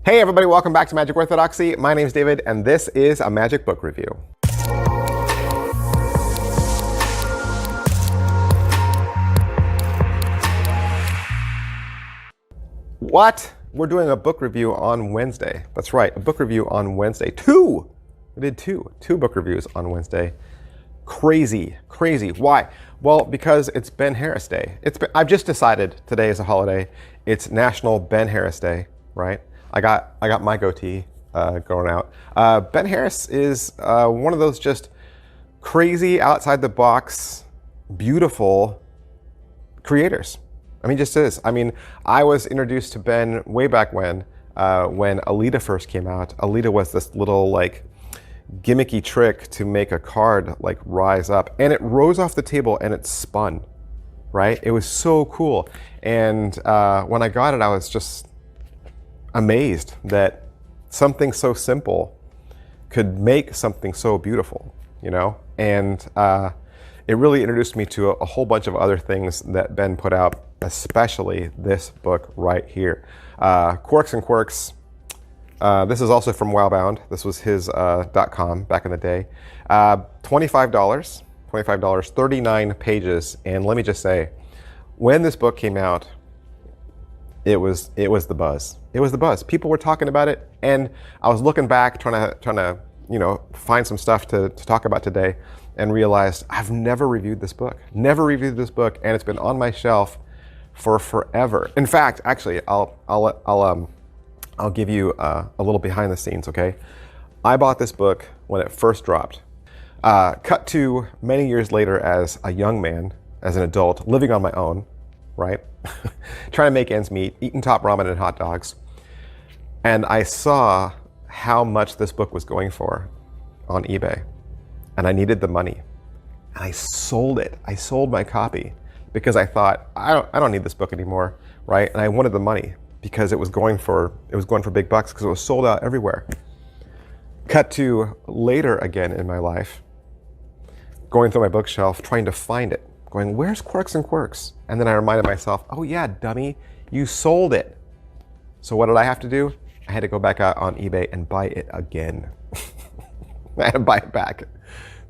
Hey everybody, welcome back to Magic Orthodoxy. My name is David, and this is a magic book review. What? We're doing a book review on Wednesday. That's right, a book review on Wednesday. Two! We did two book reviews on Wednesday. Crazy, crazy. Why? Well, because it's Ben Harris Day. I've just decided today is a holiday. It's National Ben Harris Day, right? I got my goatee going out. Ben Harris is one of those just crazy, outside the box, beautiful creators. I mean, just is. I mean, I was introduced to Ben way back when Alita first came out. Alita was this little like gimmicky trick to make a card like rise up, and it rose off the table and it spun, right? It was so cool. And when I got it, I was just amazed that something so simple could make something so beautiful, you know? And it really introduced me to a whole bunch of other things that Ben put out, especially this book right here. Quarks and Quirks. This is also from Wowbound. This was his .com back in the day. $25, 39 pages. And let me just say, when this book came out, it was the buzz. It was the buzz. People were talking about it, and I was looking back, trying to find some stuff to talk about today, and realized I've never reviewed this book. Never reviewed this book, and it's been on my shelf for forever. In fact, actually, I'll give you a little behind the scenes, okay? I bought this book when it first dropped. Cut to many years later as a young man, as an adult, living on my own, right? Trying to make ends meet, eating top ramen and hot dogs. And I saw how much this book was going for on eBay. And I needed the money. And I sold it. I sold my copy because I thought, I don't need this book anymore, right? And I wanted the money because it was going for big bucks because it was sold out everywhere. Cut to later again in my life, going through my bookshelf, trying to find it, going, where's Quarks and Quirks? And then I reminded myself, oh yeah, dummy, you sold it. So what did I have to do? I had to go back out on eBay and buy it again. I had to buy it back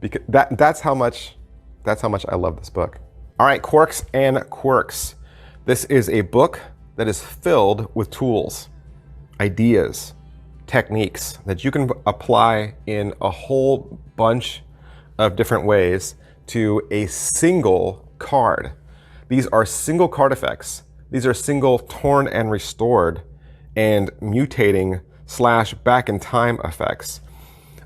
because that's how much I love this book. All right, Quarks and Quirks. This is a book that is filled with tools, ideas, techniques that you can apply in a whole bunch of different ways to a single card. These are single card effects. These are single torn and restored and mutating / back in time effects.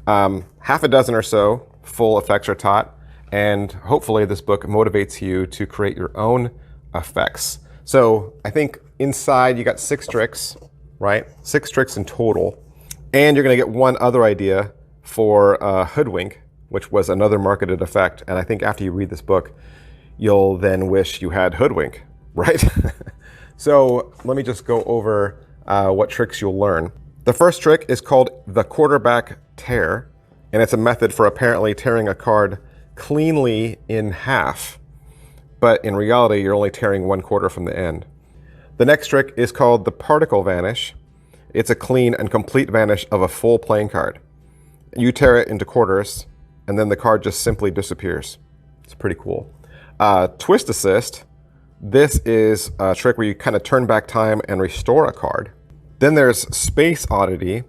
Half a dozen or so full effects are taught, and hopefully this book motivates you to create your own effects. So I think inside you got 6 tricks, right? 6 tricks in total. And you're gonna get one other idea for Hoodwink, which was another marketed effect. And I think after you read this book, you'll then wish you had Hoodwink, right? So let me just go over what tricks you'll learn. The first trick is called the quarterback tear, and it's a method for apparently tearing a card cleanly in half. But in reality, you're only tearing 1/4 from the end. The next trick is called the particle vanish. It's a clean and complete vanish of a full playing card. You tear it into quarters, and then the card just simply disappears. It's pretty cool. Twist assist. This is a trick where you kind of turn back time and restore a card. Then there's space oddity.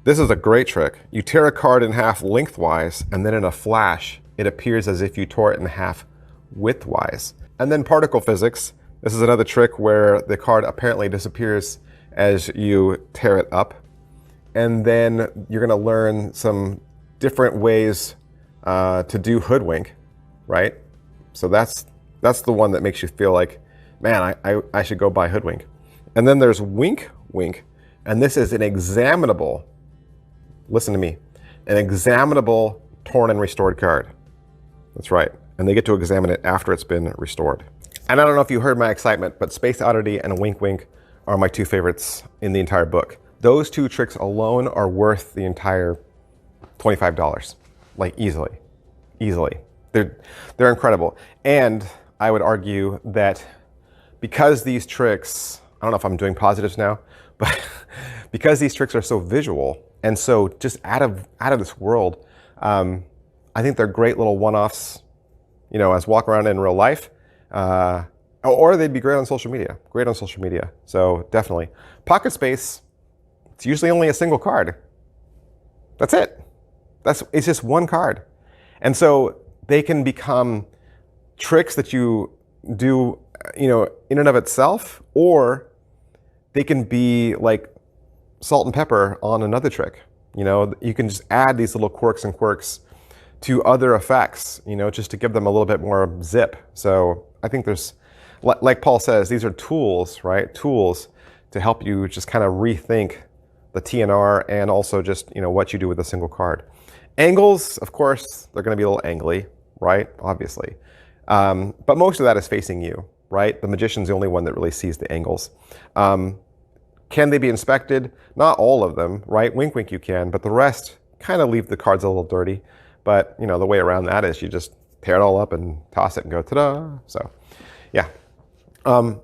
This is a great trick. You tear a card in half lengthwise, and then in a flash, it appears as if you tore it in half widthwise. And then particle physics. This is another trick where the card apparently disappears as you tear it up. And then you're gonna learn some different ways to do Hoodwink, right? So that's the one that makes you feel like, man, I should go buy Hoodwink. And then there's Wink Wink, and this is an examinable, listen to me, an examinable torn and restored card. That's right, and they get to examine it after it's been restored. And I don't know if you heard my excitement, but Space Oddity and Wink Wink are my 2 favorites in the entire book. Those 2 tricks alone are worth the entire $25, like easily. They're incredible. And I would argue that because these tricks, I don't know if I'm doing positives now, but because these tricks are so visual and so just out of this world, I think they're great little one-offs, you know, as walk around in real life. Or they'd be great on social media. Great on social media. So definitely. Pocket Space, it's usually only a single card. That's it. It's just one card. And so they can become tricks that you do, you know, in and of itself, or they can be like salt and pepper on another trick. You know, you can just add these little quirks and quirks to other effects, you know, just to give them a little bit more zip. So I think there's, like Paul says, these are tools, right? Tools to help you just kind of rethink the TNR and also just, you know, what you do with a single card. Angles, of course, they're going to be a little angly, right? Obviously. But most of that is facing you, right? The magician's the only one that really sees the angles. Can they be inspected? Not all of them, right? Wink, wink, you can, but the rest kind of leave the cards a little dirty. But, you know, the way around that is you just tear it all up and toss it and go, ta-da. So, yeah. How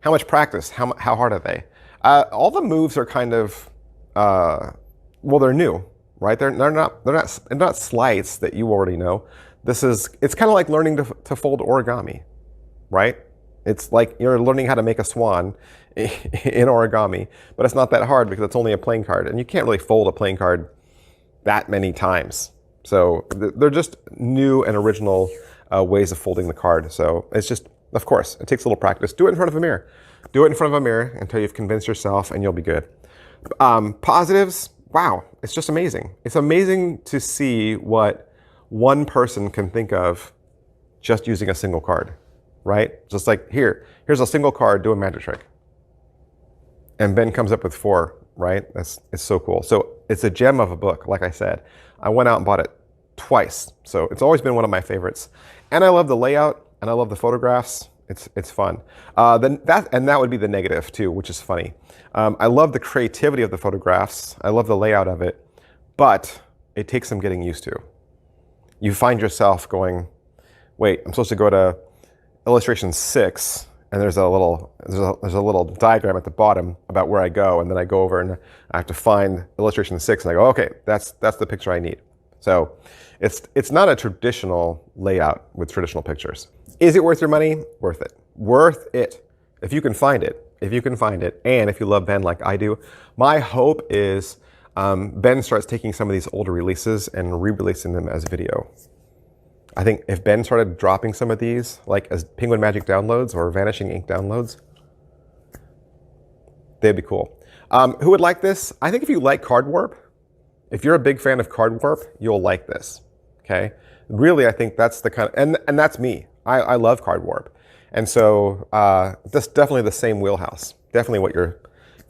much practice? How hard are they? All the moves are kind of, well, they're new, right? They're not sleights that you already know. It's kind of like learning to fold origami, right? It's like you're learning how to make a swan in origami, but it's not that hard because it's only a playing card, and you can't really fold a playing card that many times. So they're just new and original ways of folding the card. So it's just, of course, it takes a little practice. Do it in front of a mirror. Do it in front of a mirror until you've convinced yourself, and you'll be good. Positives, wow, it's just amazing. It's amazing to see what one person can think of just using a single card, right? Just like, here's a single card, do a magic trick. And Ben comes up with 4, right? It's so cool. So it's a gem of a book, like I said. I went out and bought it twice. So it's always been one of my favorites. And I love the layout, and I love the photographs. It's fun. That would be the negative too, which is funny. I love the creativity of the photographs. I love the layout of it, but it takes some getting used to. You find yourself going, wait, I'm supposed to go to illustration 6, and there's a little diagram at the bottom about where I go, and then I go over and I have to find illustration 6, and I go, okay, that's the picture I need. So it's not a traditional layout with traditional pictures. Is it worth your money? Worth it. Worth it. If you can find it. If you can find it, and if you love Ben like I do. My hope is Ben starts taking some of these older releases and re-releasing them as video. I think if Ben started dropping some of these, like as Penguin Magic downloads or Vanishing Ink downloads, they'd be cool. Who would like this? I think if you like card warp, if you're a big fan of card warp, you'll like this, okay? Really, I think that's the kind of, and that's me. I love card warp. And so that's definitely the same wheelhouse. Definitely what you're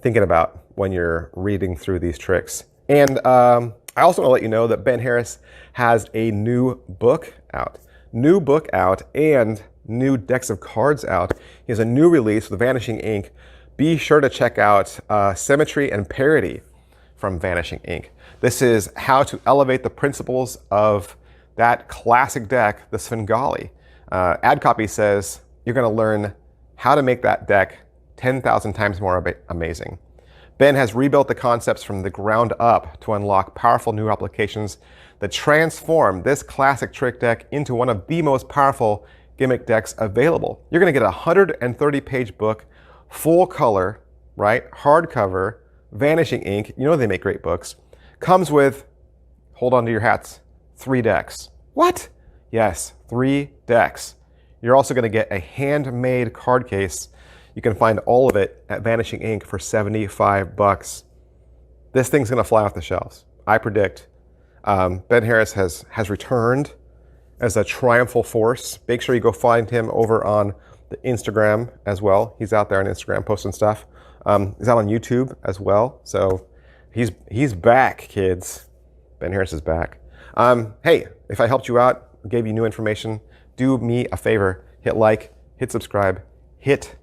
thinking about when you're reading through these tricks. And I also want to let you know that Ben Harris has a new book out. New book out and new decks of cards out. He has a new release with Vanishing Ink. Be sure to check out Symmetry and Parity from Vanishing Ink. This is how to elevate the principles of that classic deck, the Svengali. Ad copy says you're going to learn how to make that deck 10,000 times more amazing. Ben has rebuilt the concepts from the ground up to unlock powerful new applications that transform this classic trick deck into one of the most powerful gimmick decks available. You're going to get a 130-page book, full color, right? Hardcover, Vanishing Ink. You know they make great books. Comes with, hold on to your hats, 3 decks. What? Yes, 3 decks. You're also going to get a handmade card case. You can find all of it at Vanishing Ink for $75. This thing's going to fly off the shelves. I predict. Ben Harris has returned as a triumphal force. Make sure you go find him over on the Instagram as well. He's out there on Instagram posting stuff. He's out on YouTube as well. So he's back, kids. Ben Harris is back. Hey, if I helped you out, gave you new information, do me a favor. Hit like, hit subscribe, hit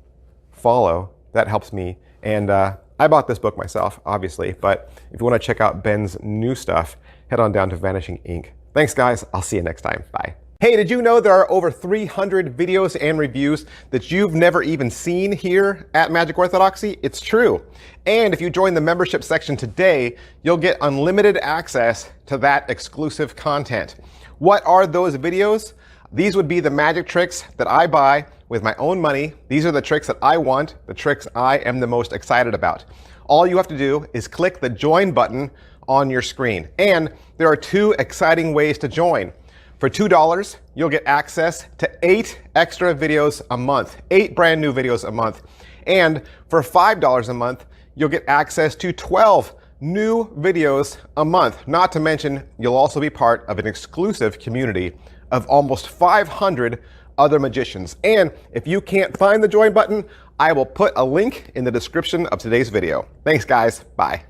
follow. That helps me. And I bought this book myself, obviously. But if you want to check out Ben's new stuff, head on down to Vanishing Ink. Thanks, guys. I'll see you next time. Bye. Hey, did you know there are over 300 videos and reviews that you've never even seen here at Magic Orthodoxy? It's true. And if you join the membership section today, you'll get unlimited access to that exclusive content. What are those videos? These would be the magic tricks that I buy with my own money. These are the tricks that I want, the tricks I am the most excited about. All you have to do is click the join button on your screen. And there are 2 exciting ways to join. For $2, you'll get access to 8 extra videos a month, 8 brand new videos a month. And for $5 a month, you'll get access to 12 new videos a month. Not to mention, you'll also be part of an exclusive community of almost 500 other magicians. And if you can't find the join button, I will put a link in the description of today's video. Thanks, guys. Bye.